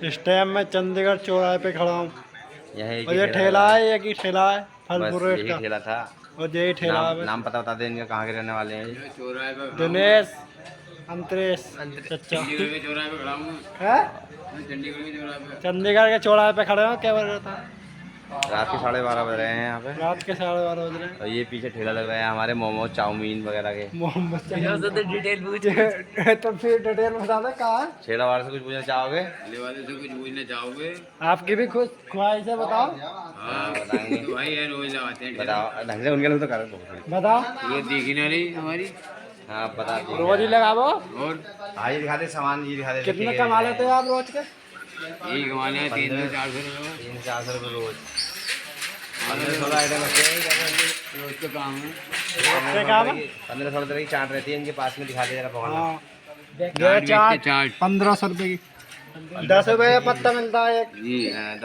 इस टाइम मैं चंडीगढ़ चौराहे पे खड़ा हूँ यही और ये ठेला है, एक ही ठेला है फल बस फ्रूट यही का। ठेला था। और यही ठेला है नाम बस। नाम पता बता दे इनका, कहाँ के रहने वाले हैं ये? चौराहे पे दिनेश, अंतरेश, चचा चंडीगढ़ के चौराहे पे खड़ा हूँ है। मैं चंडीगढ़ के चौराहे पे। चंडीगढ़ के चौराहे पे खड़े हो, क्या बज रहा था? रात के 12:30 बज रहे हैं यहाँ पे। रात के 12:30 बज रहे हैं। और ये पीछे ठेला लग रहा है हमारे मोमोज चाउमीन वगैरह के। मोहम्मद डिटेल पूछ तो फिर डिटेल बता दे कहाँ है? ठेला वाले से कुछ पूछना चाहोगे? ले वाले से कुछ पूछना चाहोगे? आपकी भी खुश ख्वाहिश है, बताओ। हाँ बताएंगे। तो भाई यार रोज लगाते हैं ठेला। बताओ ढंग से, उनके लिए तो कर दो। बताओ, ये देखी ना रही हमारी। हाँ बता दीजिए। रोज ही लगाओ। और हाँ ये दिखा दे सामान, ये दिखा दे। कितने कमा लेते हो आप रोज के? यही कमाने हैं 300-400 रुपये। 300-400 रुपये रोज। 1500 आइटम रखते हैं। रोज का काम है। क्या काम है? 1500 रुपये की चाट रहती है इनके पास में, दिखा दे जरा पकड़ लो। हाँ, चाट बेचते चाट चाट। 1500 रुपए की। 10 रुपए का पत्ता मिलता है एक। जी हाँ,